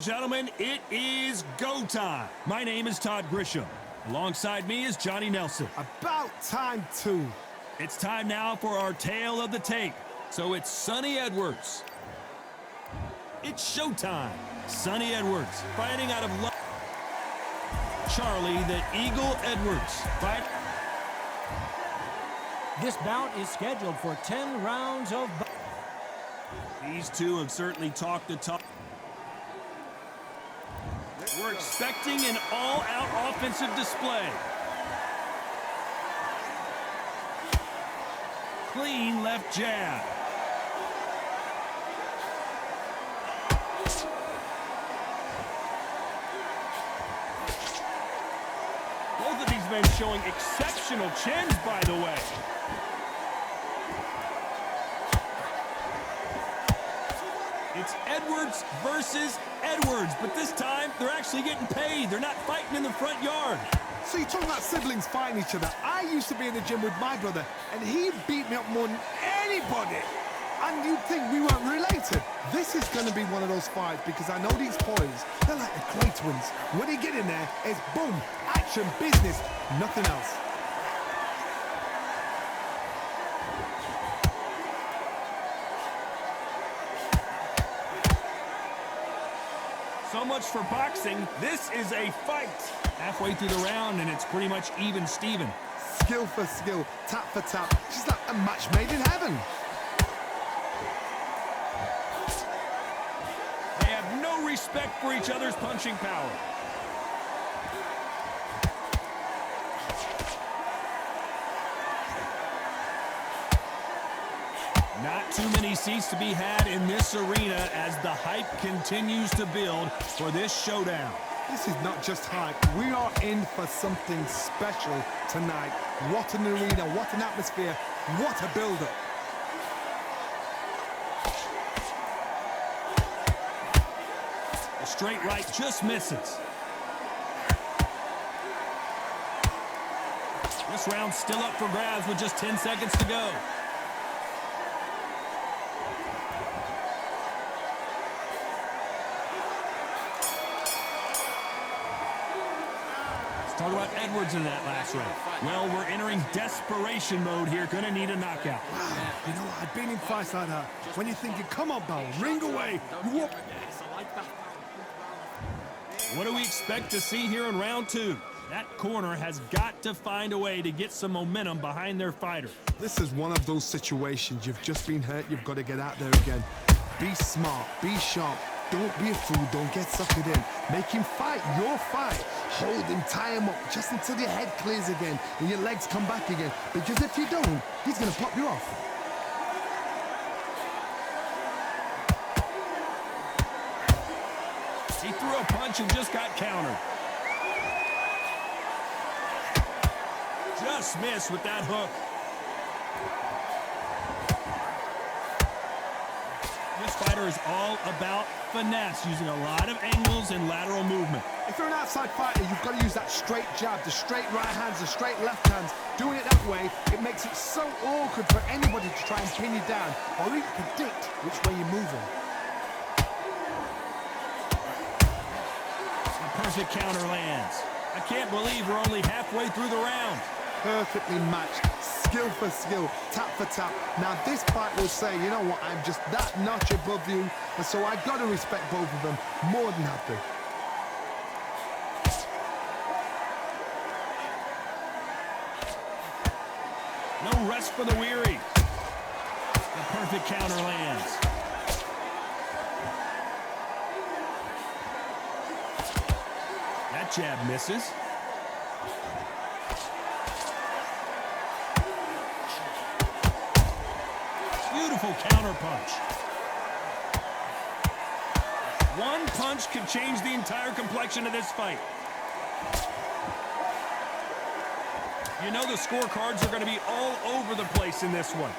Gentlemen, it is go time. My name is Todd Grisham. Alongside me is Johnny Nelson. About time, too. It's time now for our tale of the tape. So it's Sonny Edwards. It's showtime. Sonny Edwards fighting out of Charlie the Eagle Edwards. Fight. This bout is scheduled for 10 rounds of... These two have certainly talked the talk. We're expecting an all-out offensive display. Clean left jab. Both of these men showing exceptional chins, by the way. It's Edwards versus Edwards, but this time they're actually getting paid. They're not fighting in the front yard. So you're talking about siblings fighting each other. I used to be in the gym with my brother, and he beat me up more than anybody. And you'd think we weren't related. This is going to be one of those fights because I know these boys, they're like the Clay twins. When they get in there, it's boom, action, business, nothing else. So much for boxing. This is a fight. Halfway through the round, and it's pretty much even Steven. Skill for skill, tap for tap. Just like a match made in heaven. They have no respect for each other's punching power. Not too many seats to be had in this arena as the hype continues to build for this showdown. This is not just hype. We are in for something special tonight. What an arena, what an atmosphere, what a build-up. A straight right just misses. This round's still up for grabs with just 10 seconds to go. Talk about Edwards in that last round. Well, we're entering desperation mode here. Gonna need a knockout. Wow, you know what? I've been in fights like that. When you're thinking, come on, pal, ring away. You walk. What do we expect to see here in round two? That corner has got to find a way to get some momentum behind their fighter. This is one of those situations. You've just been hurt. You've got to get out there again. Be smart. Be sharp. Don't be a fool. Don't get suckered in. Make him fight your fight. Hold him, tie him up just until your head clears again and your legs come back again. Because if you don't, he's going to pop you off. He threw a punch and just got countered. Just missed with that hook. This fighter is all about finesse, using a lot of angles and lateral movement. If you're an outside fighter, you've got to use that straight jab, the straight right hands, the straight left hands. Doing it that way, it makes it so awkward for anybody to try and pin you down or even predict which way you're moving. A perfect counter lands. I can't believe we're only halfway through the round. Perfectly matched, skill for skill, tap for tap. Now this fight will say, you know what, I'm just that notch above you, and so I've got to respect both of them more than happy. No rest for the weary. The perfect counter lands. That jab misses. Beautiful counter punch. One punch could change the entire complexion of this fight. You know the scorecards are going to be all over the place in this one.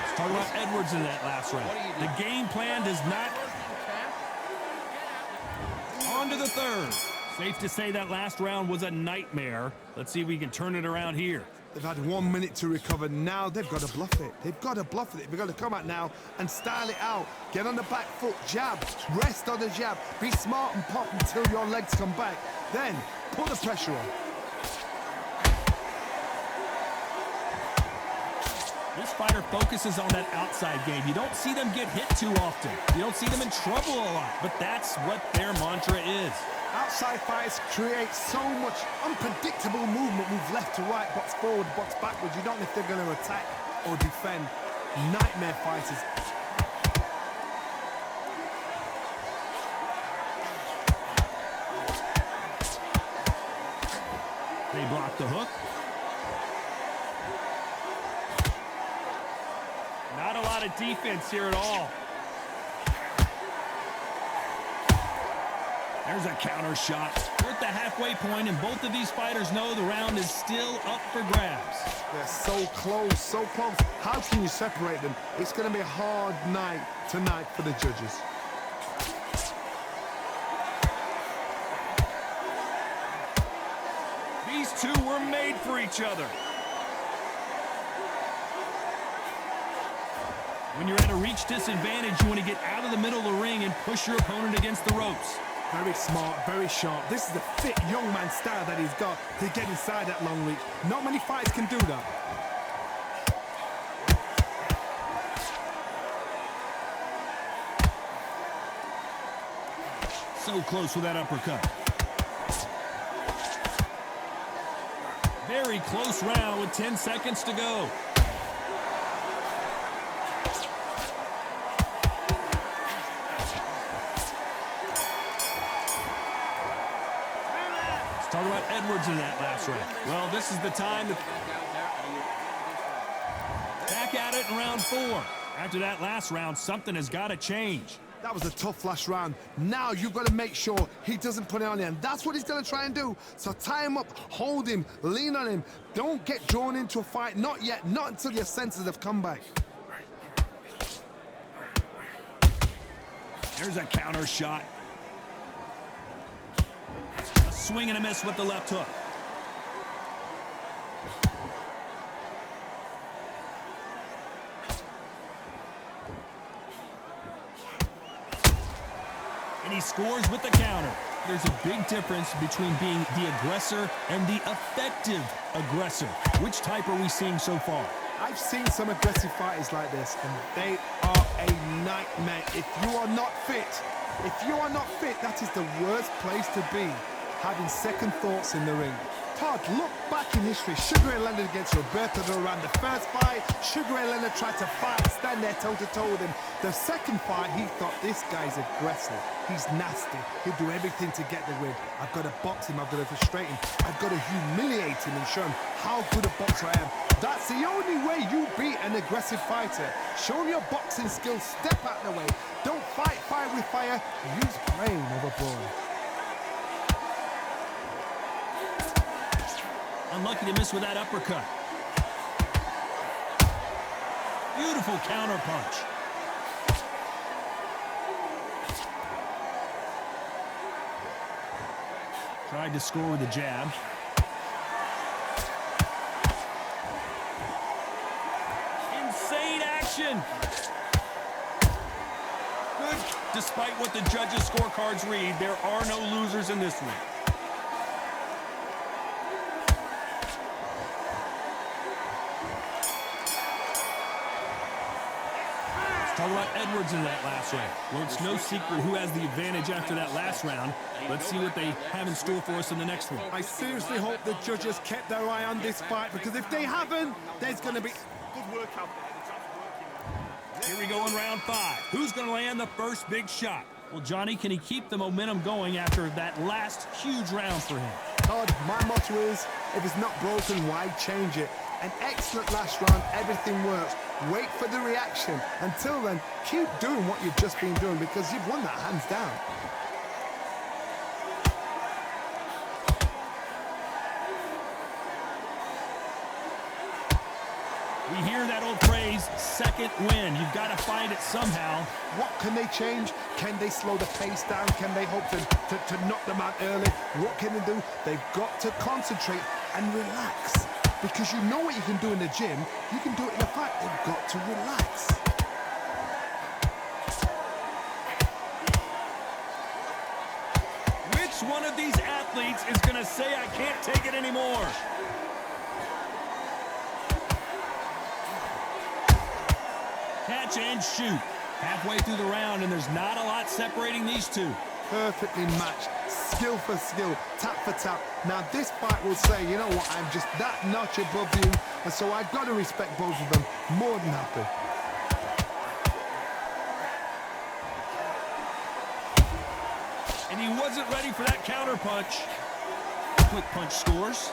Let's talk about Edwards in that last round. The game plan does not... On to the third. Safe to say that last round was a nightmare. Let's see if we can turn it around here. They've had 1 minute to recover. Now they've got to bluff it. They've got to bluff it. They've got to come out now and style it out. Get on the back foot, jab, rest on the jab. Be smart and pop until your legs come back. Then put the pressure on. This fighter focuses on that outside game. You don't see them get hit too often. You don't see them in trouble a lot, but that's what their mantra is. Outside fighters create so much unpredictable movement. Move left to right, box forward, box backwards. You don't know if they're going to attack or defend. Nightmare fighters. They block the hook. Not a lot of defense here at all. There's a counter shot. We're at the halfway point, and both of these fighters know the round is still up for grabs. They're so close, so close. How can you separate them? It's going to be a hard night tonight for the judges. These two were made for each other. When you're at a reach disadvantage, you want to get out of the middle of the ring and push your opponent against the ropes. Very smart, very sharp. This is the fit young man style that he's got to get inside that long reach. Not many fighters can do that. So close with that uppercut. Very close round with 10 seconds to go. Talk about Edwards in that last round. Well, this is the time to back at it in round 4. After that last round, something has got to change. That was a tough last round. Now you've got to make sure he doesn't put it on you, and that's what he's going to try and do. So tie him up, hold him, lean on him. Don't get drawn into a fight. Not yet. Not until your senses have come back. There's a counter shot. Swing and a miss with the left hook. And he scores with the counter. There's a big difference between being the aggressor and the effective aggressor. Which type are we seeing so far? I've seen some aggressive fighters like this, and they are a nightmare. If you are not fit, that is the worst place to be. Having second thoughts in the ring. Todd, look back in history. Sugar Ray Leonard against Roberto Duran. The first fight, Sugar Ray Leonard tried to fight, stand there toe-to-toe with him. The second fight, he thought, this guy's aggressive. He's nasty. He'll do everything to get the win. I've got to box him. I've got to frustrate him. I've got to humiliate him and show him how good a boxer I am. That's the only way you beat an aggressive fighter. Show him your boxing skills. Step out of the way. Don't fight fire with fire. Use brain over brawn. Unlucky to miss with that uppercut. Beautiful counter punch. Tried to score with a jab. Insane action. Good. Despite what the judges' scorecards read, there are no losers in this one. Talk about Edwards in that last round. Well, it's no secret who has the advantage after that last round. Let's see what they have in store for us in the next one. I seriously hope the judges kept their eye on this fight, because if they haven't, there's going to be good work out there. Here we go in round 5. Who's going to land the first big shot? Well, Johnny, can he keep the momentum going after that last huge round for him? Todd, my motto is, if it's not broken, why change it? An excellent last round, everything works. Wait for the reaction. Until then, keep doing what you've just been doing, because you've won that hands down. We hear that old phrase, second win. You've got to find it somehow. What can they change? Can they slow the pace down? Can they hope to knock them out early? What can they do? They've got to concentrate and relax. Because you know what you can do in the gym, you can do it in the fight. They've got to relax. Which one of these athletes is going to say, I can't take it anymore? Catch and shoot. Halfway through the round, and there's not a lot separating these two. Perfectly matched, skill for skill, tap for tap. Now this fight will say, you know what, I'm just that notch above you, and so I've got to respect both of them. More than happy. And he wasn't ready for that counter punch. Quick punch scores.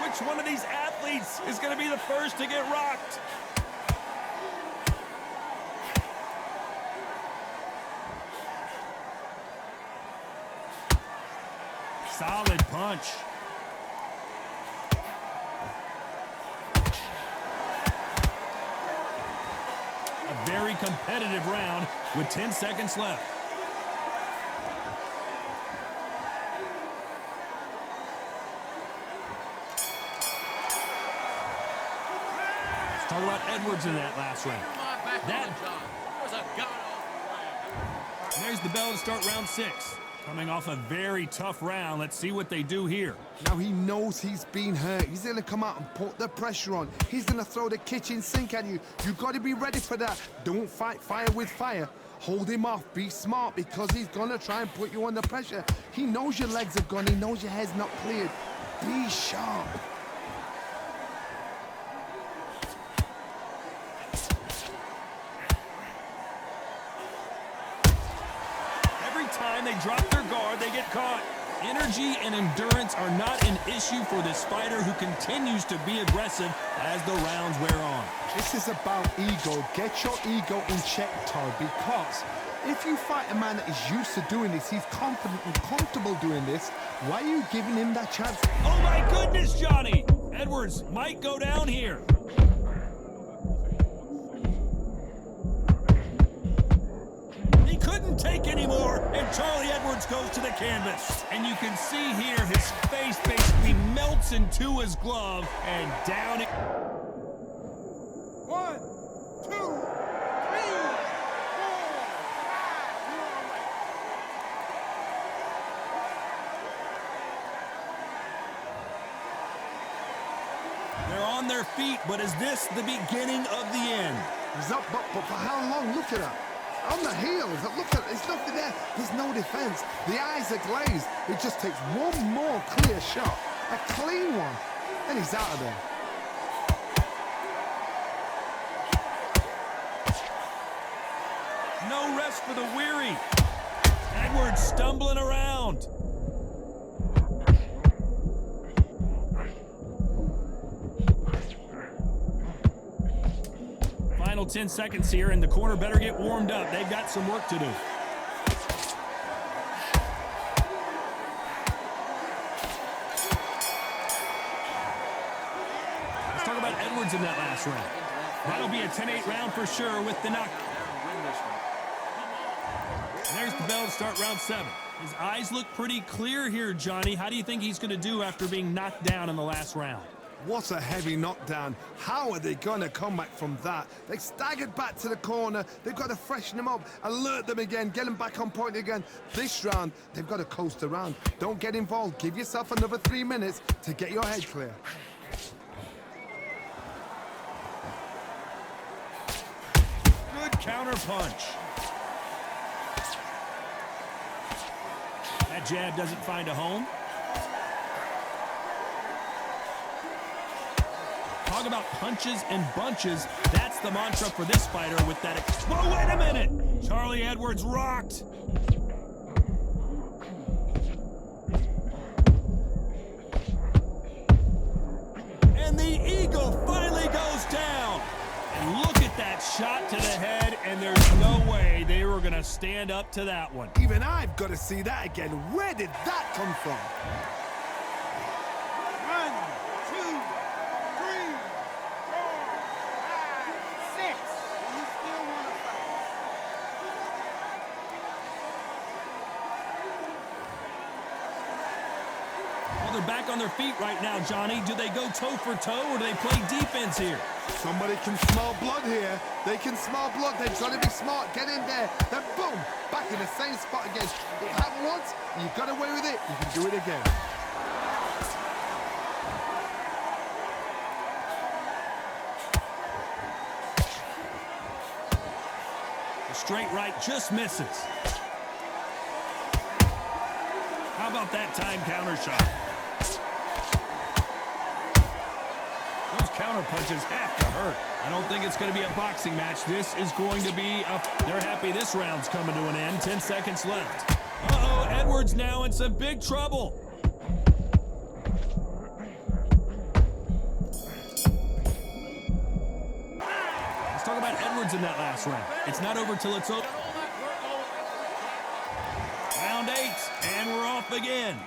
Which one of these athletes is going to be the first to get rocked? Solid punch. A very competitive round with 10 seconds left. Let's talk about Edwards in that last round. There's the bell to start round 6. Coming off a very tough round. Let's see what they do here. Now he knows he's been hurt. He's going to come out and put the pressure on. He's going to throw the kitchen sink at you. You've got to be ready for that. Don't fight fire with fire. Hold him off. Be smart, because he's going to try and put you under pressure. He knows your legs are gone. He knows your head's not cleared. Be sharp. Time they drop their guard, they get caught. Energy and endurance are not an issue for this fighter, who continues to be aggressive as the rounds wear on. This is about ego. Get your ego in check, Todd, because if you fight a man that is used to doing this, he's confident and comfortable doing this, why are you giving him that chance? Oh my goodness, Johnny! Edwards might go down here. Couldn't take anymore, and Charlie Edwards goes to the canvas. And you can see here his face basically melts into his glove, and down it. 1, 2, 3, 4, 5. They're on their feet, but is this the beginning of the end? He's up, but for how long? Look at that. On the heels, look at it, there's nothing there. There's no defense. The eyes are glazed. It just takes one more clear shot, a clean one, and he's out of there. No rest for the weary. Edwards stumbling around. Final 10 seconds here, and the corner better get warmed up. They've got some work to do. Let's talk about Edwards in that last round. That'll be a 10-8 round for sure with the knock. And there's the bell to start round 7. His eyes look pretty clear here, Johnny. How do you think he's going to do after being knocked down in the last round? What a heavy knockdown. How are they going to come back from that? They staggered back to the corner. They've got to freshen them up, alert them again, get them back on point again. This round, they've got to coast around. Don't get involved. Give yourself another 3 minutes to get your head clear. Good counter punch. That jab doesn't find a home. Talk about punches and bunches. That's the mantra for this fighter with that. Whoa, wait a minute! Charlie Edwards rocked. And the eagle finally goes down. And look at that shot to the head, and there's no way they were going to stand up to that one. Even I've got to see that again. Where did that come from? 1, 2, 3, 4, 5, 6. You still want to fight? Well, they're back on their feet right now, Johnny. Do they go toe for toe or do they play defense here? Somebody can smell blood here. They can smell blood. They've got to be smart. Get in there. Then boom, back in the same spot again. It happened once. You got away with it. You can do it again. The straight right just misses. How about that time counter shot? Those counter punches have to hurt. I don't think it's going to be a boxing match. This is going to be they're happy this round's coming to an end. 10 seconds left. Uh-oh, Edwards now in some big trouble. Let's talk about Edwards in that last round. It's not over till it's over. Round 8, and we're off again.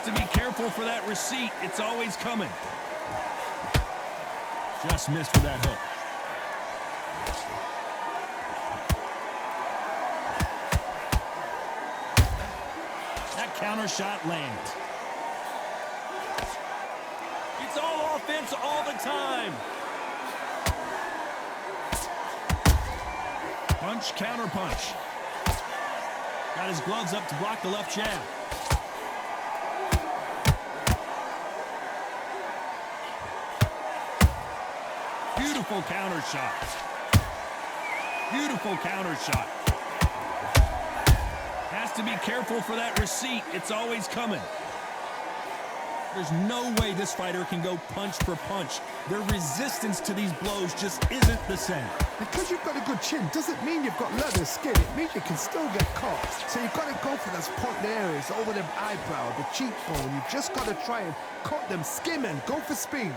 To be careful for that receipt. It's always coming. Just missed with that hook. That counter shot lands. It's all offense all the time. Punch, counter punch. Got his gloves up to block the left jab. Beautiful counter shot. Beautiful counter shot. Has to be careful for that receipt. It's always coming. There's no way this fighter can go punch for punch. Their resistance to these blows just isn't the same. Because you've got a good chin doesn't mean you've got leather skin. It means you can still get caught. So you've got to go for those point areas over the eyebrow, the cheekbone. You just got to try and cut them, skim them, go for speed.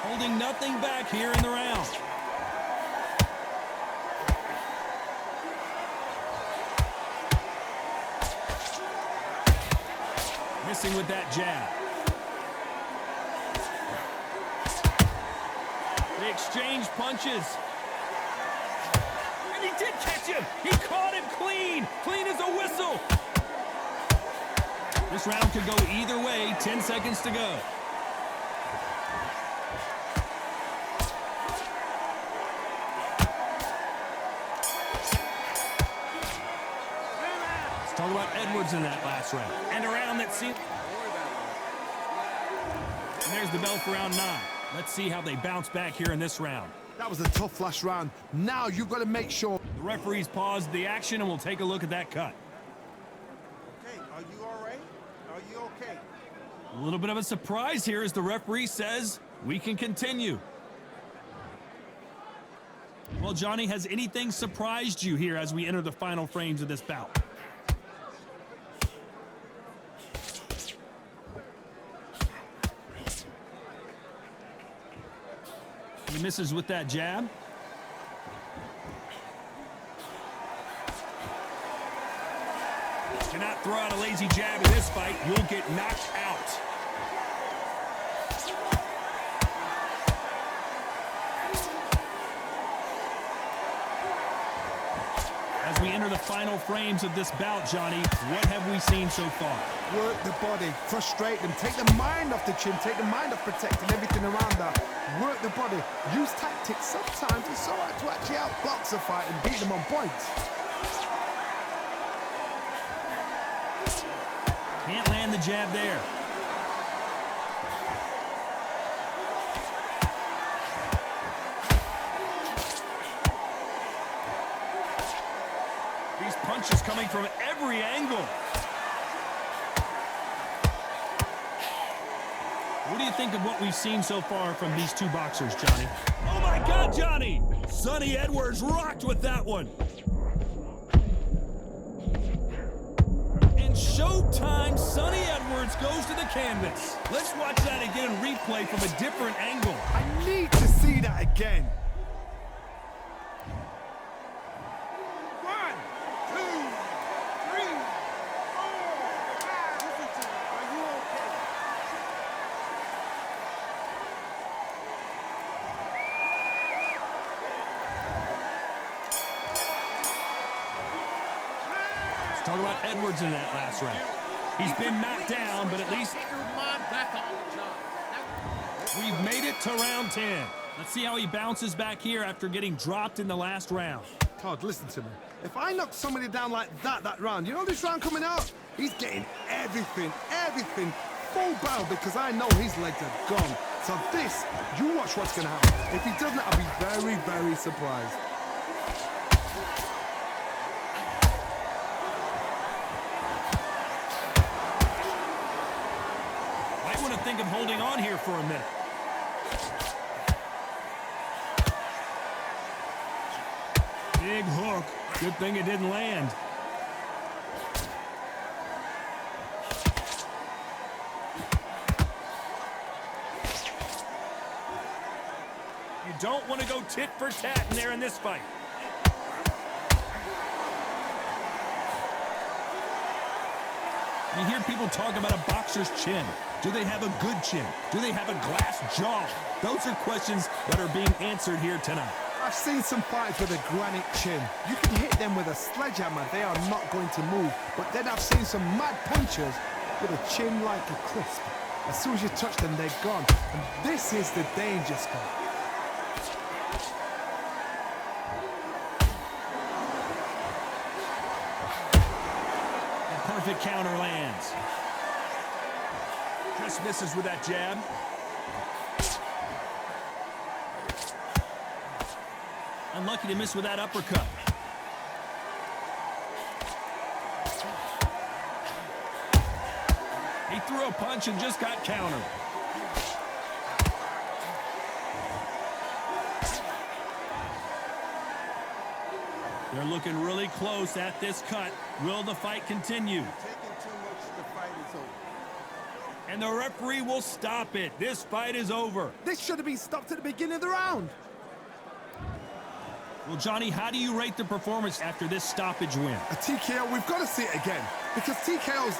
Holding nothing back here in the round. Missing with that jab. They exchange punches. And he did catch him. He caught him clean. Clean as a whistle. This round could go either way. 10 seconds to go. Talk about Edwards in that last round. And a round that seemed... And there's the bell for round 9. Let's see how they bounce back here in this round. That was a tough last round. Now you've got to make sure... The referee's paused the action, and we'll take a look at that cut. Okay, are you all right? Are you okay? A little bit of a surprise here as the referee says we can continue. Well, Johnny, has anything surprised you here as we enter the final frames of this bout? He misses with that jab. Cannot throw out a lazy jab in this fight. You'll get knocked out. As we enter the final frames of this bout, Johnny, what have we seen so far? Work the body, frustrate them, take the mind off the chin, take the mind off protecting everything around that. Work the body, use tactics. Sometimes it's so hard to actually outbox a fight and beat them on points. Can't land the jab there. These punches coming from every angle. What do you think of what we've seen so far from these two boxers, Johnny? Oh my God, Johnny! Sonny Edwards rocked with that one. And showtime, Sonny Edwards goes to the canvas. Let's watch that again and replay from a different angle. I need to see that again. 1, 2, 3, 4. caught Edwards in that last round. He's been knocked down, but at least we've made it to round 10. Let's see how he bounces back here after getting dropped in the last round. Todd, listen to me. If I knock somebody down like that round, you know this round coming out? He's getting everything, full barrel, because I know his legs are gone. So this, you watch what's going to happen. If he doesn't, I'll be very, very surprised. Might want to think of holding on here for a minute. Big hook. Good thing it didn't land. You don't want to go tit for tat in there in this fight. You hear people talk about a boxer's chin. Do they have a good chin? Do they have a glass jaw? Those are questions that are being answered here tonight. I've seen some fighters with a granite chin. You can hit them with a sledgehammer, they are not going to move. But then I've seen some mad punchers with a chin like a crisp. As soon as you touch them, they're gone. And this is the danger spot. The perfect counter lands. Just misses with that jab. Unlucky to miss with that uppercut. He threw a punch and just got countered. They're looking really close at this cut. Will the fight continue? Taking too much, the fight is over. And the referee will stop it. This fight is over. This should have been stopped at the beginning of the round. Well, Johnny, how do you rate the performance after this stoppage win? A TKO, we've got to see it again. Because TKOs,